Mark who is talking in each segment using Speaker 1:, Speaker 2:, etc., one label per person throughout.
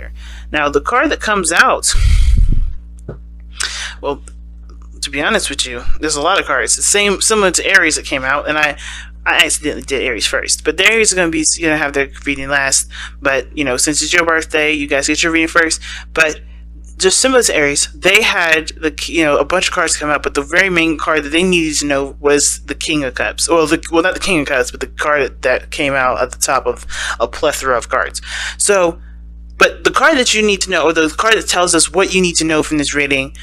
Speaker 1: here. Now, the card that comes out, well, to be honest with you, there's a lot of cards. The same, similar to Aries that came out, and I accidentally did Aries first. But the Aries are going to have their reading last. But, since it's your birthday, you guys get your reading first. But just similar to Aries, they had a bunch of cards come out, but the very main card that they needed to know was the King of Cups. Well, not the King of Cups, but the card that came out at the top of a plethora of cards. So, but the card that you need to know, or the card that tells us what you need to know from this reading,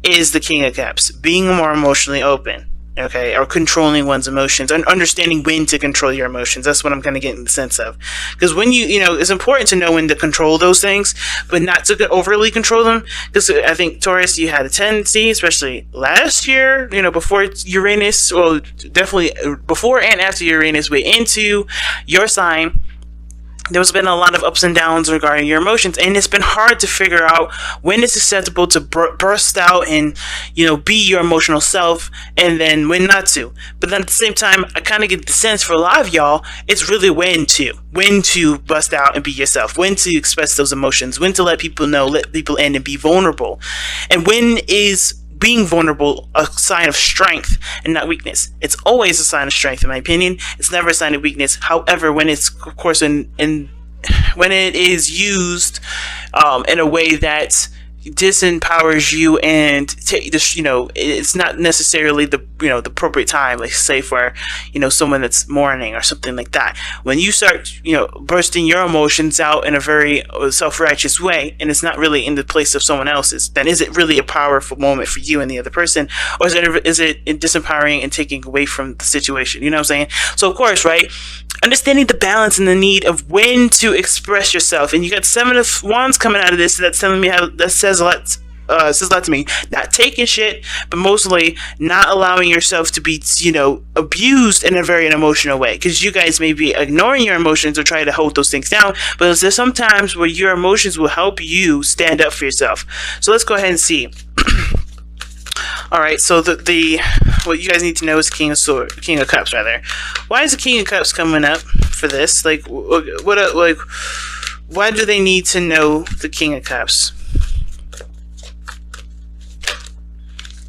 Speaker 1: is the King of Cups. Being more emotionally open, okay, or controlling one's emotions, and understanding when to control your emotions. That's what I'm kind of getting the sense of. Because when it's important to know when to control those things, but not to overly control them. Because I think, Taurus, you had a tendency, especially last year, before Uranus, well, definitely before and after Uranus went into your sign, there's been a lot of ups and downs regarding your emotions, and it's been hard to figure out when it's acceptable to burst out and, be your emotional self, and then when not to. But then at the same time, I kind of get the sense for a lot of y'all, it's really when to bust out and be yourself, when to express those emotions, when to let people know, let people in and be vulnerable. And when is being vulnerable a sign of strength and not weakness? It's always a sign of strength, in my opinion. It's never a sign of weakness. However, when it's, of course, when it is used in a way that disempowers you and it's not necessarily the the appropriate time, like say for someone that's mourning or something like that. When you start bursting your emotions out in a very self-righteous way, and it's not really in the place of someone else's, then is it really a powerful moment for you and the other person, or is it disempowering and taking away from the situation? You know what I'm saying? So of course, right, understanding the balance and the need of when to express yourself. And you got 7 of Wands coming out of this, that's telling me that says a lot. Says a lot to me. Not taking shit, but mostly not allowing yourself to be, abused in a very emotional way. Because you guys may be ignoring your emotions or trying to hold those things down, but there's some times where your emotions will help you stand up for yourself. So let's go ahead and see. All right, so what you guys need to know is King of Cups, rather. Why is the King of Cups coming up for this? Like, why do they need to know the King of Cups?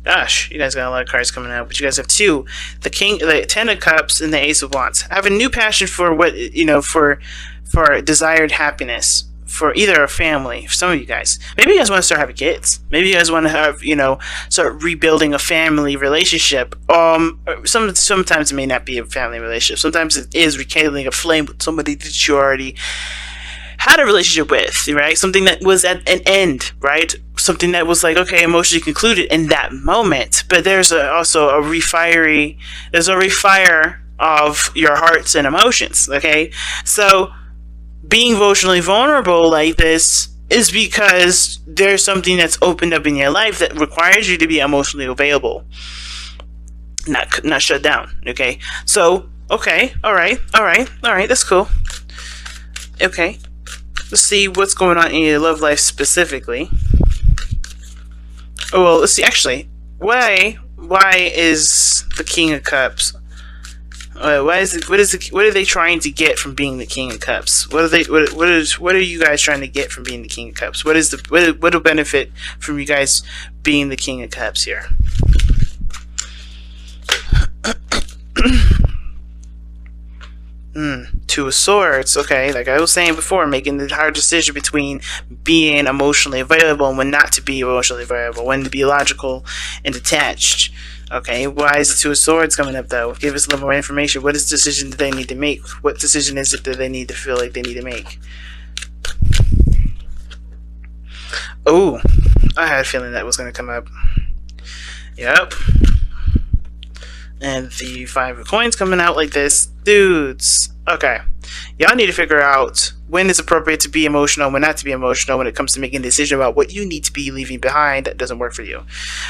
Speaker 1: Gosh, you guys got a lot of cards coming out, but you guys have 2: the 10 of Cups, and the Ace of Wands. I have a new passion for what for desired happiness. For either a family, for some of you guys. Maybe you guys want to start having kids. Maybe you guys want to have, start rebuilding a family relationship. Sometimes it may not be a family relationship. Sometimes it is rekindling a flame with somebody that you already had a relationship with, right? Something that was at an end, right? Something that was like, okay, emotionally concluded in that moment. But there's also a refire of your hearts and emotions, okay? So being emotionally vulnerable like this is because there's something that's opened up in your life that requires you to be emotionally available, not shut down. Okay, so okay, all right, that's cool. Okay, let's see what's going on in your love life specifically. Oh well, let's see. Actually, why is the King of Cups? What are they trying to get from being the King of Cups? What are you guys trying to get from being the King of Cups? What will benefit from you guys being the King of Cups here? Two of Swords. Okay, like I was saying before, making the hard decision between being emotionally available and when not to be emotionally available, when to be logical and detached. Okay, why is the Two of Swords coming up though? Give us a little more information. What is the decision that they need to make? What decision is it that they need to feel like they need to make? Oh, I had a feeling that was going to come up. Yep. And the 5 of Coins coming out like this. Dudes. Okay. Y'all need to figure out when it's appropriate to be emotional, when not to be emotional, when it comes to making a decision about what you need to be leaving behind that doesn't work for you.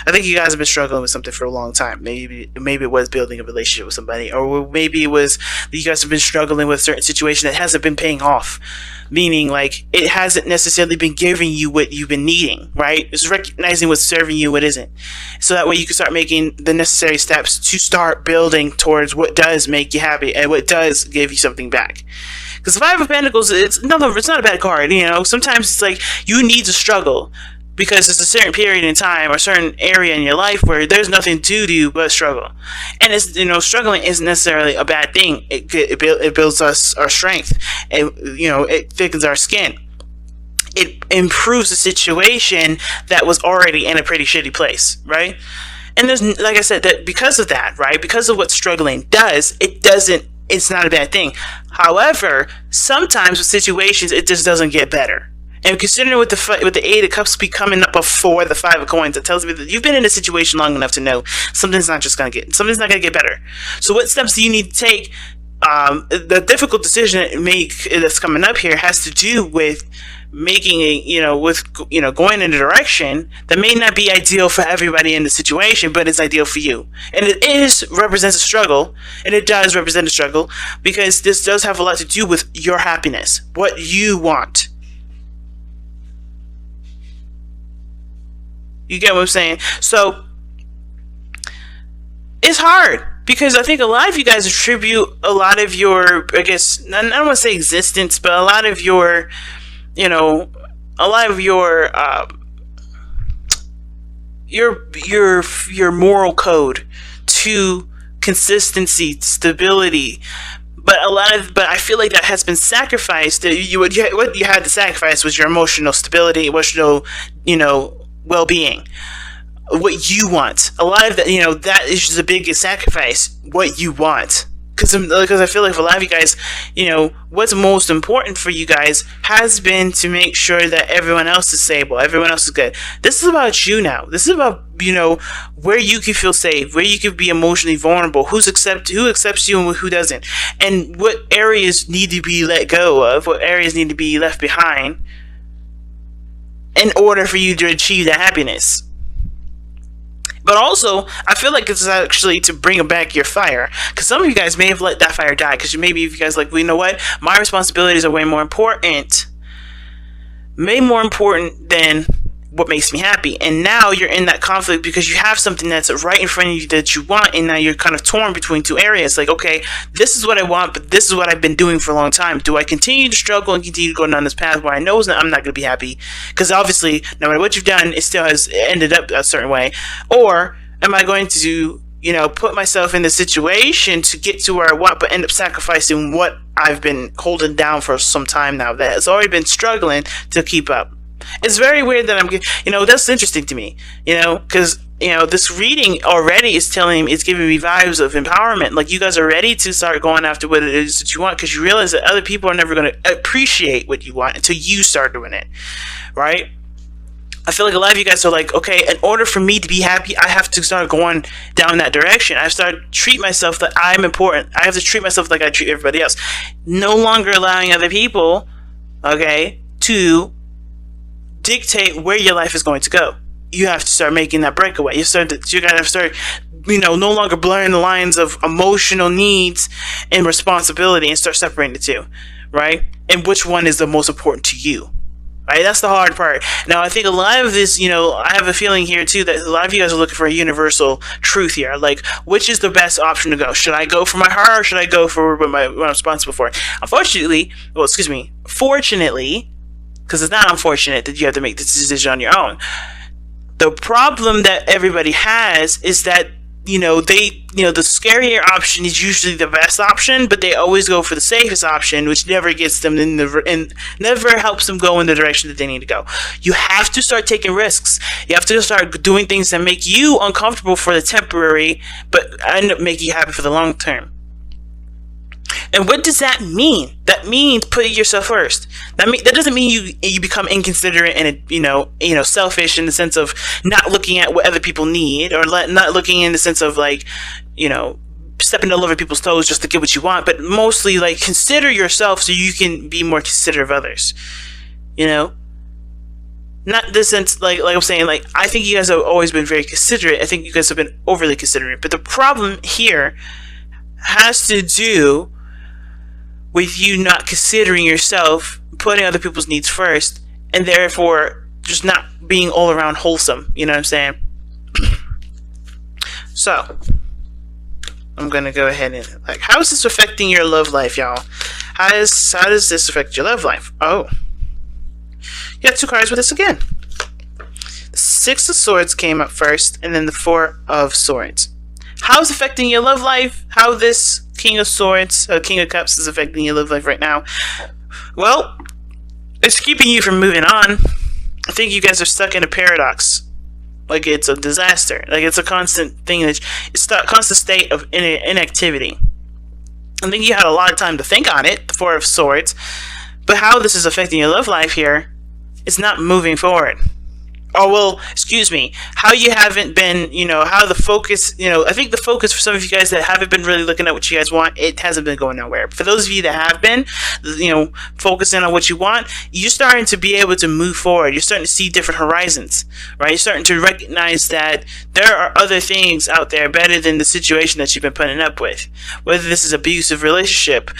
Speaker 1: I think you guys have been struggling with something for a long time. Maybe it was building a relationship with somebody, or maybe it was that you guys have been struggling with a certain situation that hasn't been paying off. Meaning, like, it hasn't necessarily been giving you what you've been needing, right? It's recognizing what's serving you, what isn't. So that way you can start making the necessary steps to start building towards what does make you happy and what does give you something back. Because the Five of Pentacles, it's not a bad card. Sometimes it's like you need to struggle because there's a certain period in time or certain area in your life where there's nothing to do but struggle. And it's struggling isn't necessarily a bad thing. It builds our strength. It thickens our skin. It improves the situation that was already in a pretty shitty place, right? And there's, like I said, that because of that, right? Because of what struggling does, it's not a bad thing. However, sometimes with situations, it just doesn't get better. And considering with the Eight of Cups be coming up before the Five of Coins, it tells me that you've been in a situation long enough to know something's not going to get better. So what steps do you need to take? The difficult decision to make that's coming up here has to do with making going in a direction that may not be ideal for everybody in the situation, but it's ideal for you. And it represents a struggle, and it does represent a struggle because this does have a lot to do with your happiness, what you want. You get what I'm saying? So it's hard because I think a lot of you guys attribute a lot of your, I guess, I don't want to say existence, but a lot of your your moral code to consistency, stability, but I feel like that has been sacrificed. What you had to sacrifice was your emotional stability, emotional, well-being, what you want. A lot of that, that is the biggest sacrifice. What you want. Because I feel like for a lot of you guys, what's most important for you guys has been to make sure that everyone else is stable, everyone else is good. This is about you now. This is about, where you can feel safe, where you can be emotionally vulnerable, who accepts you and who doesn't, and what areas need to be let go of, what areas need to be left behind in order for you to achieve that happiness. But also, I feel like it's actually to bring back your fire. Because some of you guys may have let that fire die. Because maybe if you guys like, well, you know what? My responsibilities are way more important. Way more important than what makes me happy. And now you're in that conflict because you have something that's right in front of you that you want. And now you're kind of torn between two areas. Like, okay, this is what I want, but this is what I've been doing for a long time. Do I continue to struggle and continue to go down this path where I know I'm not going to be happy? Because obviously, no matter what you've done, it still has ended up a certain way. Or am I going to, put myself in the situation to get to where I want, but end up sacrificing what I've been holding down for some time now that has already been struggling to keep up? It's very weird that that's interesting to me, because, this reading already is giving me vibes of empowerment. Like you guys are ready to start going after what it is that you want because you realize that other people are never going to appreciate what you want until you start doing it, right? I feel like a lot of you guys are like, okay, in order for me to be happy, I have to start going down that direction. I have to start treat myself that I'm important. I have to treat myself like I treat everybody else. No longer allowing other people, okay, to dictate where your life is going to go. You have to start making that breakaway. You gotta start, no longer blurring the lines of emotional needs and responsibility and start separating the two, right? And which one is the most important to you, right? That's the hard part. Now, I think a lot of this, I have a feeling here too that a lot of you guys are looking for a universal truth here. Like, which is the best option to go? Should I go for my heart or should I go for what I'm responsible for? Fortunately, because it's not unfortunate that you have to make this decision on your own. The problem that everybody has is that, the scarier option is usually the best option, but they always go for the safest option, which never gets them and never helps them go in the direction that they need to go. You have to start taking risks. You have to start doing things that make you uncomfortable for the temporary, but end up making you happy for the long term. And what does that mean? That means putting yourself first. That doesn't mean you become inconsiderate and selfish in the sense of not looking at what other people need, or not looking in the sense of stepping all over people's toes just to get what you want. But mostly consider yourself so you can be more considerate of others. Not the sense like I'm saying, I think you guys have always been very considerate. I think you guys have been overly considerate. But the problem here has to do with you not considering yourself, putting other people's needs first, and therefore just not being all around wholesome. You know what I'm saying? So, I'm gonna go ahead and like, how is this affecting your love life, y'all? How does this affect your love life? Oh, you got two cards with this again. The Six of Swords came up first, and then the Four of Swords. How is affecting your love life? How this King of Swords, King of Cups is affecting your love life right now? Well, it's keeping you from moving on. I think you guys are stuck in a paradox. Like it's a disaster. Like it's a constant thing it's a constant state of inactivity. I think you had a lot of time to think on it, the Four of Swords. But how this is affecting your love life here, it's not moving forward. Oh, well, excuse me, how you haven't been, how the focus, I think the focus for some of you guys that haven't been really looking at what you guys want, it hasn't been going nowhere. For those of you that have been, focusing on what you want, you're starting to be able to move forward. You're starting to see different horizons, right? You're starting to recognize that there are other things out there better than the situation that you've been putting up with. Whether this is abusive relationship,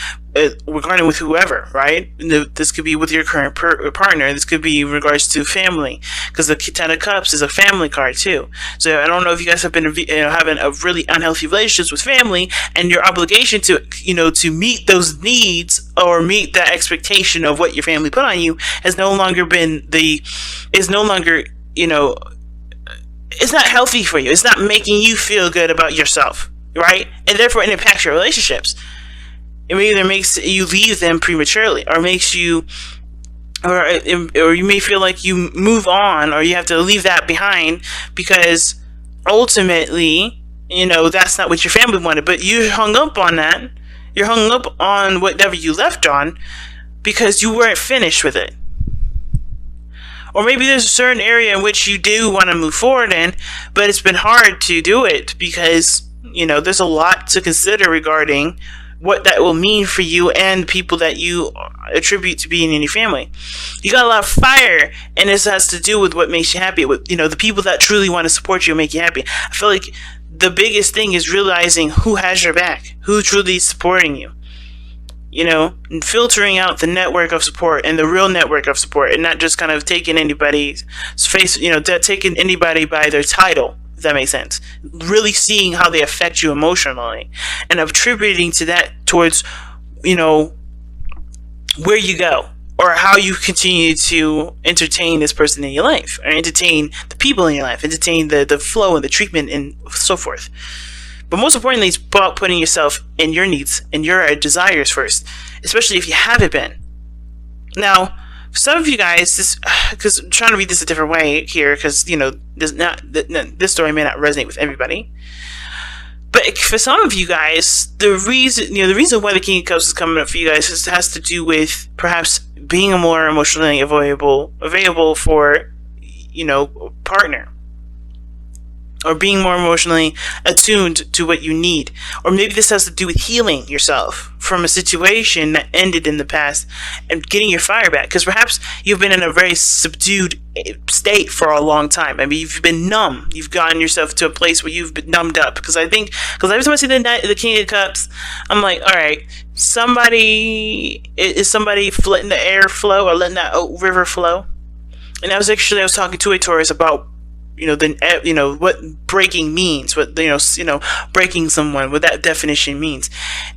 Speaker 1: regarding with whoever, right? This could be with your current partner. This could be in regards to family, because the Ten of Cups is a family card too. So I don't know if you guys have been having a really unhealthy relationships with family, and your obligation to to meet those needs or meet that expectation of what your family put on you has no longer been it's not healthy for you. It's not making you feel good about yourself, right? And therefore it impacts your relationships. It either makes you leave them prematurely, or makes you, or you may feel like you move on, or you have to leave that behind because ultimately, that's not what your family wanted. But you hung up on that. You're hung up on whatever you left on because you weren't finished with it. Or maybe there's a certain area in which you do want to move forward in, but it's been hard to do it because, there's a lot to consider regarding what that will mean for you and people that you attribute to being in your family. You got a lot of fire, and this has to do with what makes you happy, with the people that truly want to support you and make you happy. I feel like the biggest thing is realizing who has your back, who truly is supporting you, and filtering out the network of support and the real network of support, and not just kind of taking anybody's face, taking anybody by their title, if that makes sense. Really seeing how they affect you emotionally and attributing to that towards, where you go or how you continue to entertain this person in your life, or entertain the people in your life, entertain the flow and the treatment and so forth. But most importantly, it's about putting yourself and your needs and your desires first, especially if you haven't been. Now, for some of you guys, because I'm trying to read this a different way here, because this story may not resonate with everybody. But for some of you guys, the reason why the King of Cups is coming up for you guys has to do with perhaps being a more emotionally available for a partner, or being more emotionally attuned to what you need. Or maybe this has to do with healing yourself from a situation that ended in the past and getting your fire back. Because perhaps you've been in a very subdued state for a long time. I mean, you've been numb. You've gotten yourself to a place where you've been numbed up. Because every time I see the King of Cups, I'm like, all right, somebody letting the air flow, or letting that river flow. And I was talking to a Taurus about what breaking means, what breaking someone, what that definition means,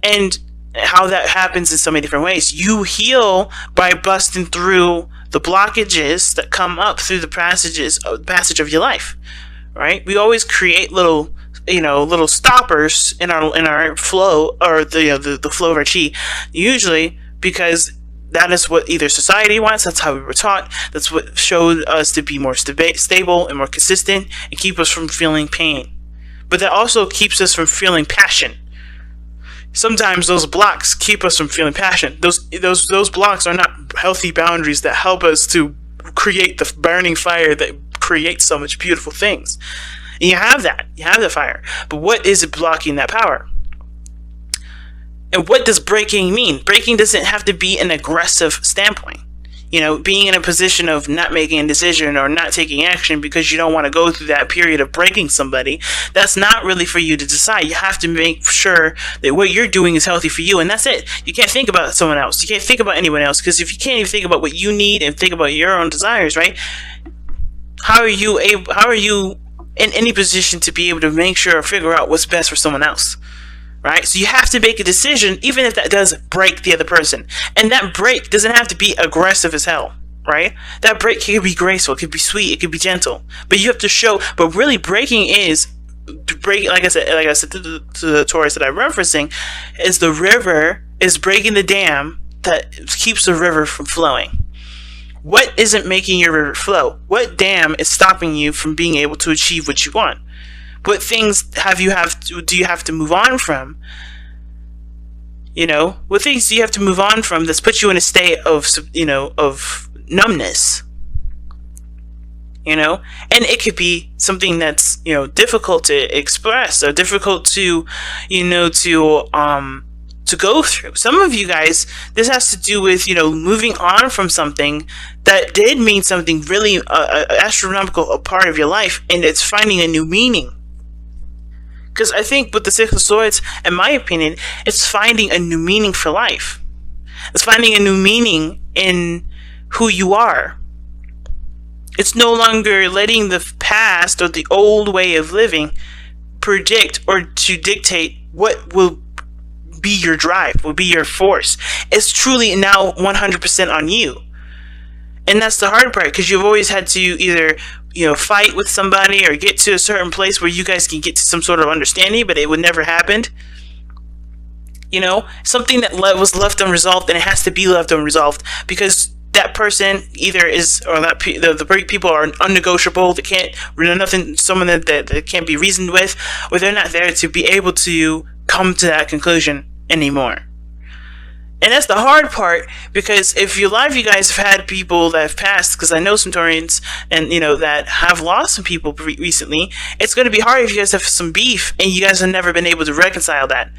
Speaker 1: and how that happens in so many different ways. You heal by busting through the blockages that come up through the passage of your life, right? We always create little stoppers in our flow, or the flow of our chi, usually because that is what either society wants. That's how we were taught. That's what showed us to be more stable and more consistent and keep us from feeling pain. But that also keeps us from feeling passion. Sometimes those blocks keep us from feeling passion. Those blocks are not healthy boundaries that help us to create the burning fire that creates so much beautiful things. And you have that. You have the fire. But what is blocking that power? And what does breaking mean? Breaking doesn't have to be an aggressive standpoint. Being in a position of not making a decision or not taking action because you don't want to go through that period of breaking somebody, that's not really for you to decide. You have to make sure that what you're doing is healthy for you, and that's it. You can't think about someone else. You can't think about anyone else, because if you can't even think about what you need and think about your own desires, right? How are you in any position to be able to make sure or figure out what's best for someone else? right? So you have to make a decision, even if that does break the other person. And that break doesn't have to be aggressive as hell, right? That break can be graceful, it could be sweet, it could be gentle. But you have to show, but really breaking is, like I said to the Taurus that I'm referencing, is the river is breaking the dam that keeps the river from flowing. What isn't making your river flow? What dam is stopping you from being able to achieve what you want? What things do you have to move on from? What things do you have to move on from that's put you in a state of numbness? And it could be something that's difficult to express or difficult to to go through. Some of you guys, this has to do with moving on from something that did mean something really astronomical, a part of your life, and it's finding a new meaning. Because I think with the Six of Swords, in my opinion, it's finding a new meaning for life. It's finding a new meaning in who you are. It's no longer letting the past or the old way of living predict or to dictate what will be your drive, will be your force. It's truly now 100% on you. And that's the hard part, because you've always had to either fight with somebody or get to a certain place where you guys can get to some sort of understanding, but it would never happen. Something that was left unresolved, and it has to be left unresolved because that person either is, or that the people are unnegotiable. They can't, nothing, someone that can't be reasoned with, or they're not there to be able to come to that conclusion anymore. And that's the hard part, because if your life, you guys have had people that have passed, because I know some Taurians and that have lost some people recently. It's going to be hard if you guys have some beef and you guys have never been able to reconcile that.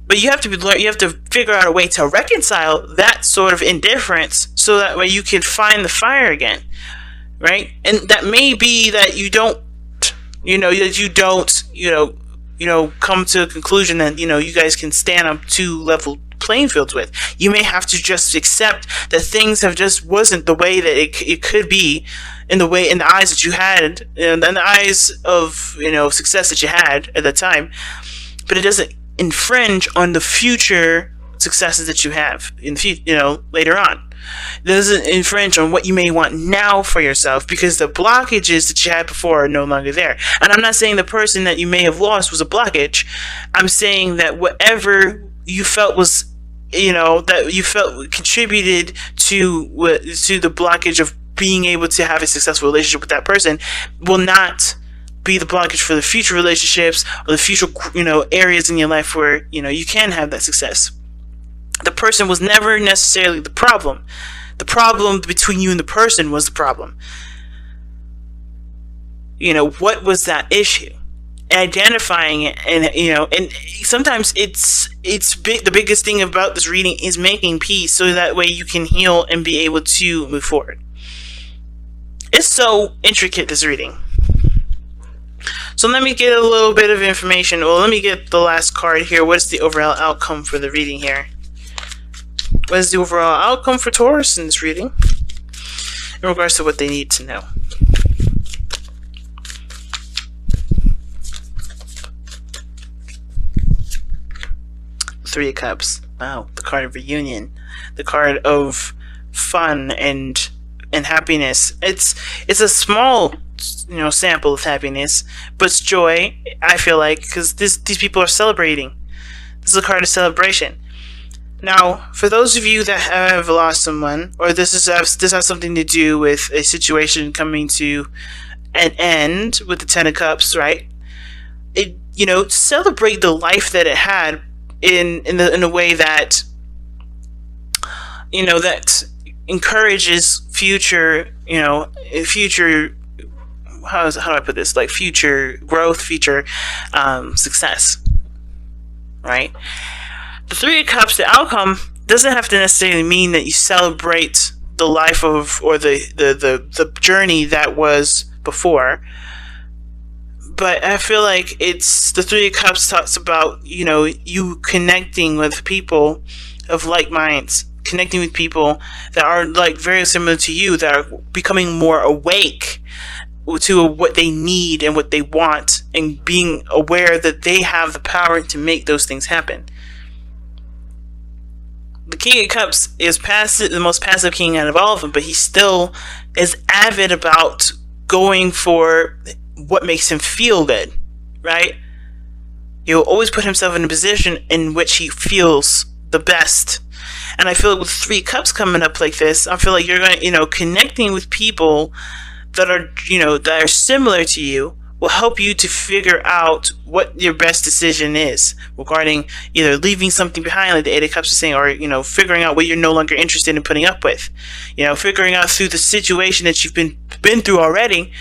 Speaker 1: But you have to figure out a way to reconcile that sort of indifference, so that way you can find the fire again, right? And that may be that you don't come to a conclusion that you guys can stand up two level playing fields with. You may have to just accept that things have just wasn't the way that it could be, in the eyes that you had, and in the eyes of success that you had at the time. But it doesn't infringe on the future successes that you have in the later on. It doesn't infringe on what you may want now for yourself, because the blockages that you had before are no longer there. And I'm not saying the person that you may have lost was a blockage. I'm saying that whatever you felt was that you felt contributed to the blockage of being able to have a successful relationship with that person will not be the blockage for the future relationships or the future areas in your life where you can have that success. The person was never necessarily the problem. The problem between you and the person was the problem. What was that issue? Identifying it, and sometimes it's the biggest thing about this reading is making peace, so that way you can heal and be able to move forward. It's so intricate, this reading. So let me get a little bit of information. Well, let me get the last card here. What is the overall outcome for the reading here? What is the overall outcome for Taurus in this reading in regards to what they need to know? Three of Cups. Wow, the card of reunion, the card of fun and happiness. It's a small sample of happiness, but it's joy. I feel like, because these people are celebrating. This is a card of celebration. Now, for those of you that have lost someone, or this has something to do with a situation coming to an end with the Ten of Cups, right? Celebrate the life that it had in a way that that encourages future how do I put this, like future growth, future success, right? The Three of Cups, the outcome doesn't have to necessarily mean that you celebrate the life of, or the journey that was before. But I feel like it's the Three of Cups talks about you connecting with people of like minds, connecting with people that are like very similar to you, that are becoming more awake to what they need and what they want and being aware that they have the power to make those things happen. The King of Cups is passive, the most passive king out of all of them, but he still is avid about going for what makes him feel good, right? He'll always put himself in a position in which he feels the best. And I feel like with 3 cups coming up like this, I feel like you're going to, connecting with people that are, that are similar to you will help you to figure out what your best decision is regarding either leaving something behind, like the 8 of Cups is saying, or, figuring out what you're no longer interested in putting up with. Figuring out through the situation that you've been through already,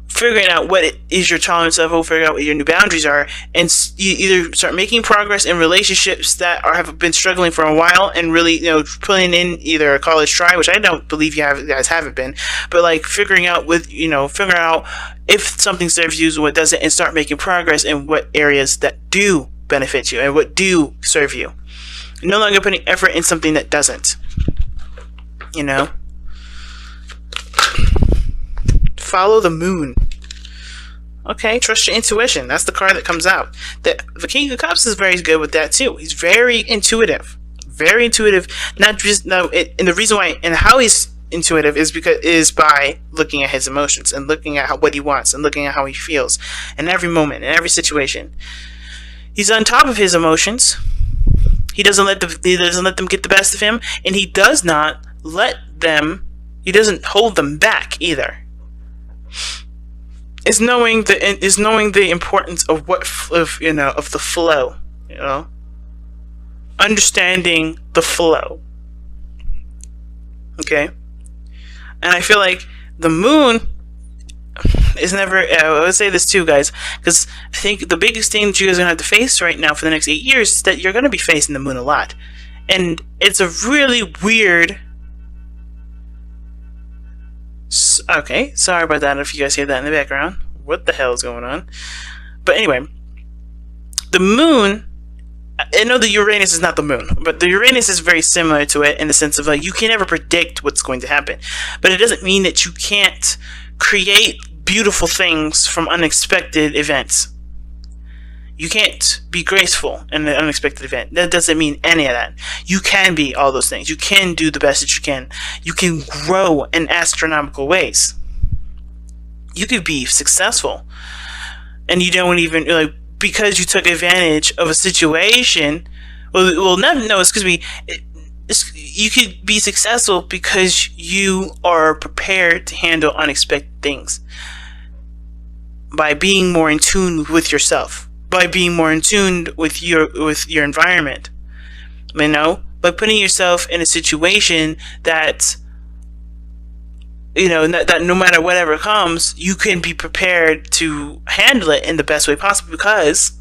Speaker 1: figuring out what is your tolerance level, figuring out what your new boundaries are, and you either start making progress in relationships that have been struggling for a while, and really, putting in either a college try, which I don't believe you guys haven't been, but like figuring out figuring out if something serves you and what doesn't, and start making progress in what areas that do benefit you and what do serve you. No longer putting effort in something that doesn't. Follow the moon. Okay, trust your intuition. That's the card that comes out. The King of Cups is very good with that too. He's very intuitive. Very intuitive. And the reason why and how he's intuitive is by looking at his emotions and looking at what he wants and looking at how he feels in every moment, in every situation. He's on top of his emotions. He doesn't let them get the best of him, and he doesn't hold them back either. Is knowing the importance of of the flow, understanding the flow. Okay, and I feel like the moon is never. I would say this too, guys, because I think the biggest thing that you guys are gonna have to face right now for the next 8 years is that you're gonna be facing the moon a lot, and it's a really weird. Okay, sorry about that if you guys hear that in the background. What the hell is going on? But anyway, the moon, I know the Uranus is not the moon, but the Uranus is very similar to it in the sense of like you can never predict what's going to happen. But it doesn't mean that you can't create beautiful things from unexpected events. You can't be graceful in an unexpected event. That doesn't mean any of that. You can be all those things. You can do the best that you can. You can grow in astronomical ways. You could be successful. And you don't even, because you took advantage of a situation. You could be successful because you are prepared to handle unexpected things. By being more in tune with yourself. By being more in tune with your environment, by putting yourself in a situation that that no matter whatever comes, you can be prepared to handle it in the best way possible because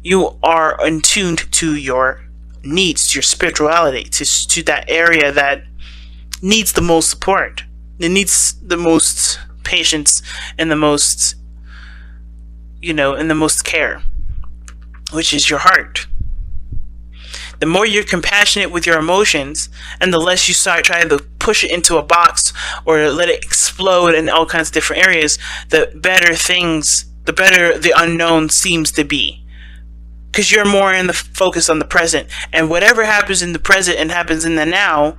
Speaker 1: you are in tune to your needs, to your spirituality, to that area that needs the most support. It needs the most patience and the most and the most care, which is your heart. The more you're compassionate with your emotions, and the less you start trying to push it into a box or let it explode in all kinds of different areas, the better the unknown seems to be. Because you're more in the focus on the present, and whatever happens in the present and happens in the now,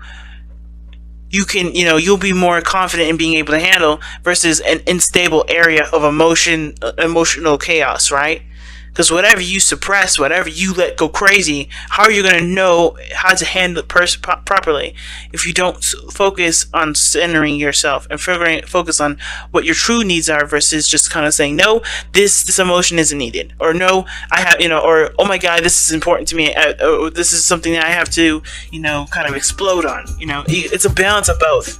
Speaker 1: you can, you'll be more confident in being able to handle versus an unstable area of emotional chaos, right? Because whatever you suppress, whatever you let go crazy, how are you going to know how to handle it properly if you don't focus on centering yourself and focus on what your true needs are versus just kind of saying, no, this emotion isn't needed, or no, I have, or oh my God, this is important to me, or this is something that I have to, kind of explode on. It's a balance of both.